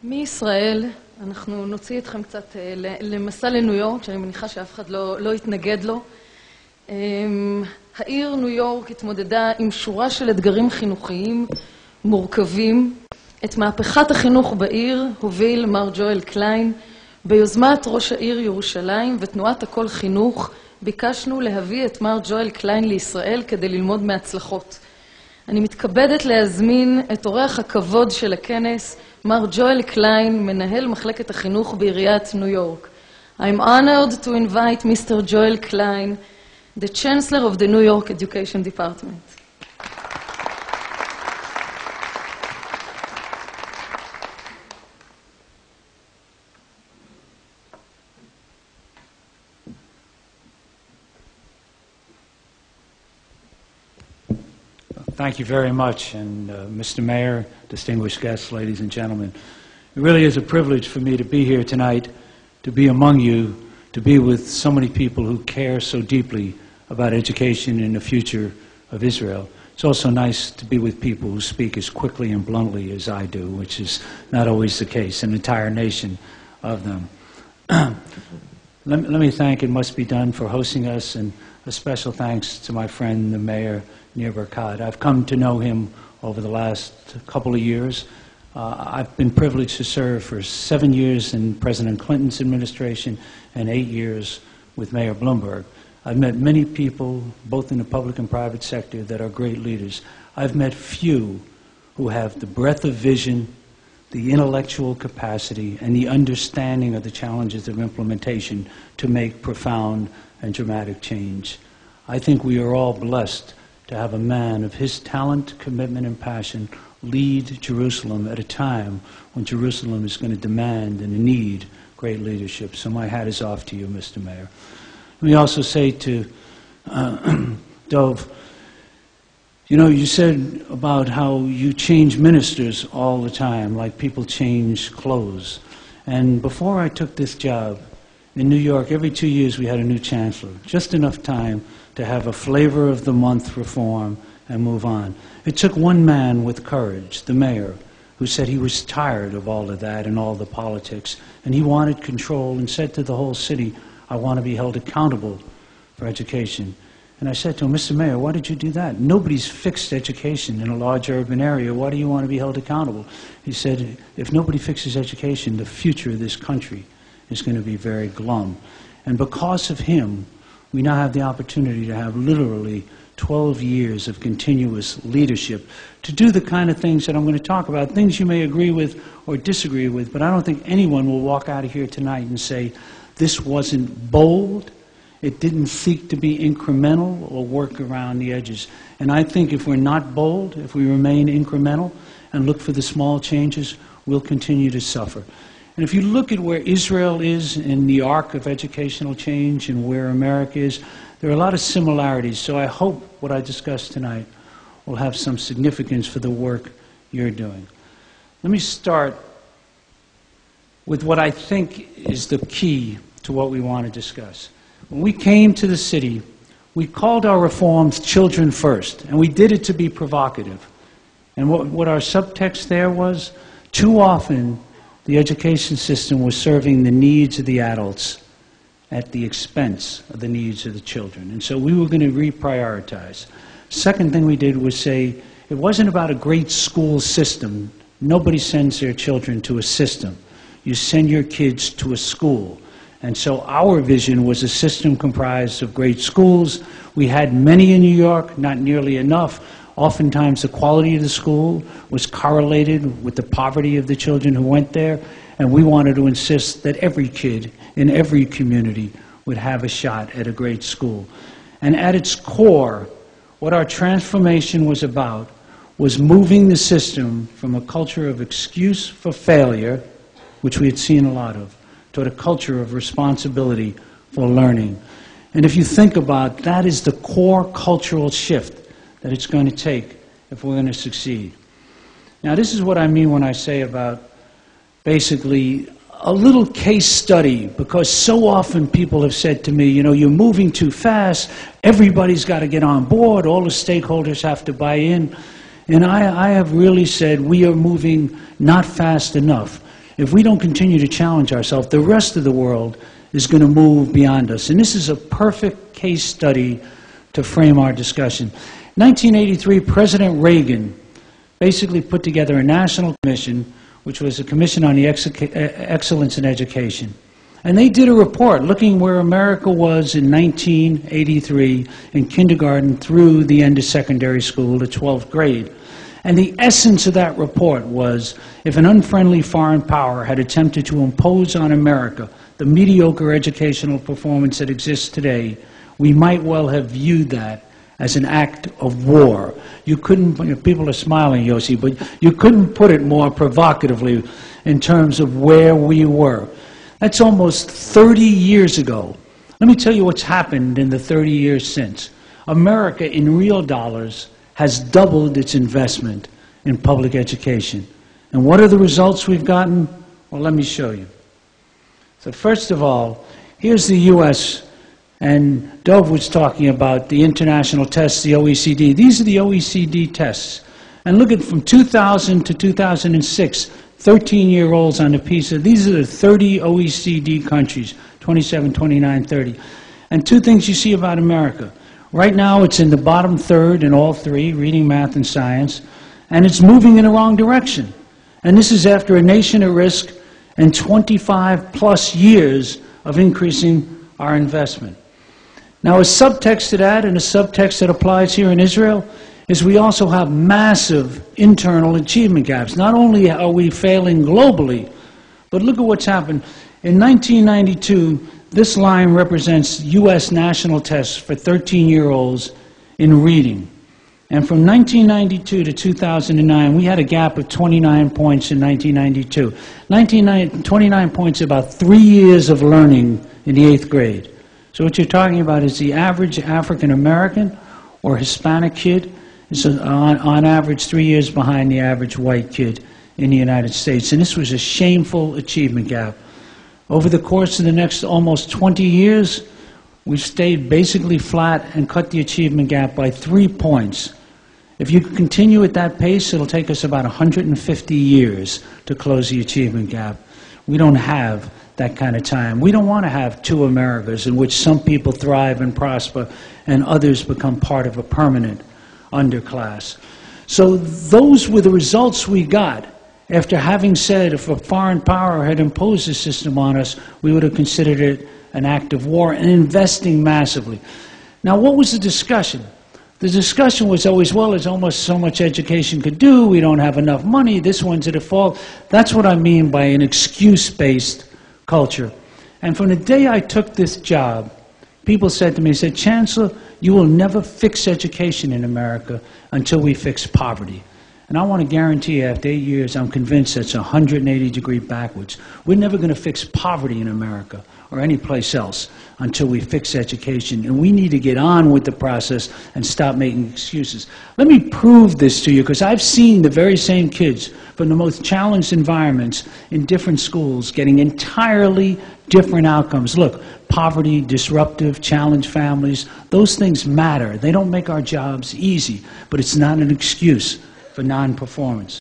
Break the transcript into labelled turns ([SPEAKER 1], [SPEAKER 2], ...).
[SPEAKER 1] מישראל אנחנו נוציא אתכם קצת למסע לניו יורק, שאני מניחה שאף אחד לא יתנגד לו. העיר ניו יורק התמודדה עם שורה של אתגרים חינוכיים מורכבים. את מהפכת החינוך בעיר הוביל מר ג'ואל קליין. ביוזמת ראש העיר ירושלים ותנועת הכל חינוך ביקשנו להביא את מר ג'ואל קליין לישראל כדי ללמוד מהצלחות. אני מתכבדת להזמין את אורח הכבוד של הכנס, מר ג'ואל קליין, מנהל מחלקת החינוך בעיריית ניו יורק. I'm honored to invite Mr. Joel Klein, the Chancellor of the New York Education Department.
[SPEAKER 2] Thank you very much, and Mr. Mayor, distinguished guests, ladies and gentlemen. It really is a privilege for me to be here tonight, to be among you, to be with so many people who care so deeply about education and the future of Israel. It's also nice to be with people who speak as quickly and bluntly as I do, which is not always the case, an entire nation of them. Let me thank It Must Be Done for hosting us, and a special thanks to my friend, the mayor, Yurek. I've come to know him over the last couple of years. I've been privileged to serve for 7 years in President Clinton's administration and 8 years with Mayor Bloomberg. I've met many people, both in the public and private sector, that are great leaders. I've met few who have the breadth of vision, the intellectual capacity, and the understanding of the challenges of implementation to make profound and dramatic change. I think we are all blessed to have a man of his talent, commitment, and passion lead Jerusalem at a time when Jerusalem is going to demand and need great leadership. So my hat is off to you, Mr. Mayor. Let me also say to Dov, you know, you said about how you change ministers all the time, like people change clothes. And before I took this job in New York, every 2 years we had a new chancellor, just enough time to have a flavor of the month reform and move on. It took one man with courage, the mayor, who said he was tired of all of that and all the politics, and he wanted control and said to the whole city, I want to be held accountable for education. And I said to him, Mr. Mayor, why did you do that? Nobody's fixed education in a large urban area. Why do you want to be held accountable? He said, if nobody fixes education, the future of this country is going to be very glum. And because of him, we now have the opportunity to have literally 12 years of continuous leadership to do the kind of things that I'm going to talk about, things you may agree with or disagree with, but I don't think anyone will walk out of here tonight and say, this wasn't bold, it didn't seek to be incremental or work around the edges. And I think if we're not bold, if we remain incremental and look for the small changes, we'll continue to suffer. And if you look at where Israel is in the arc of educational change and where America is, there are a lot of similarities. So I hope what I discussed tonight will have some significance for the work you're doing. Let me start with what I think is the key to what we want to discuss. When we came to the city, we called our reforms Children First, and we did it to be provocative. And what our subtext there was, too often, the education system was serving the needs of the adults at the expense of the needs of the children. And so we were going to reprioritize. Second thing we did was say, it wasn't about a great school system. Nobody sends their children to a system. You send your kids to a school. And so our vision was a system comprised of great schools. We had many in New York, not nearly enough. Oftentimes the quality of the school was correlated with the poverty of the children who went there, and we wanted to insist that every kid in every community would have a shot at a great school. And at its core, what our transformation was about was moving the system from a culture of excuse for failure, which we had seen a lot of, toward a culture of responsibility for learning. And if you think about it, that is the core cultural shift that it's going to take if we're going to succeed. Now, this is what I mean when I say about basically a little case study, because so often people have said to me, you know, you're moving too fast, everybody's got to get on board, all the stakeholders have to buy in. And I have really said we are moving not fast enough. if we don't continue to challenge ourselves, the rest of the world is going to move beyond us. And this is a perfect case study to frame our discussion. 1983, President Reagan basically put together a national commission, which was a commission on the excellence in education. And they did a report looking where America was in 1983 in kindergarten through the end of secondary school, the 12th grade. And the essence of that report was, if an unfriendly foreign power had attempted to impose on America the mediocre educational performance that exists today, we might well have viewed that as an act of war. You couldn't, people are smiling, Yossi, but you couldn't put it more provocatively in terms of where we were. That's almost 30 years ago. Let me tell you what's happened in the 30 years since. America, in real dollars, has doubled its investment in public education. And what are the results we've gotten? Well, let me show you. So first of all, here's the U.S., and Dove was talking about the international tests, the OECD. These are the OECD tests. And look at from 2000 to 2006, 13-year-olds on the PISA. These are the 30 OECD countries, 27, 29, 30. And two things you see about America. Right now, it's in the bottom third in all three, reading, math, and science, and it's moving in the wrong direction. And this is after a nation at risk and 25-plus years of increasing our investment. Now, a subtext to that, and a subtext that applies here in Israel, is we also have massive internal achievement gaps. Not only are we failing globally, but look at what's happened. In 1992, this line represents U.S. national tests for 13-year-olds in reading. And from 1992 to 2009, we had a gap of 29 points in 1992. 29 points, about 3 years of learning in the 8th grade. So what you're talking about is the average African-American or Hispanic kid is on average 3 years behind the average white kid in the United States. And this was a shameful achievement gap. Over the course of the next almost 20 years, we've stayed basically flat and cut the achievement gap by 3 points. If you continue at that pace, it'll take us about 150 years to close the achievement gap. We don't have that kind of time. We don't want to have two Americas in which some people thrive and prosper and others become part of a permanent underclass. So those were the results we got. After having said if a foreign power had imposed a system on us, we would have considered it an act of war and investing massively. Now, what was the discussion? The discussion was always, well, there's almost so much education could do, we don't have enough money, this one's at a fault. That's what I mean by an excuse-based culture. And from the day I took this job, people said to me, said, Chancellor, you will never fix education in America until we fix poverty. And I want to guarantee you, after 8 years, I'm convinced that's 180 degrees backwards. We're never going to fix poverty in America or any place else until we fix education. And we need to get on with the process and stop making excuses. Let me prove this to you, because I've seen the very same kids from the most challenged environments in different schools getting entirely different outcomes. Look, poverty, disruptive, challenged families, those things matter. They don't make our jobs easy, but it's not an excuse for non-performance.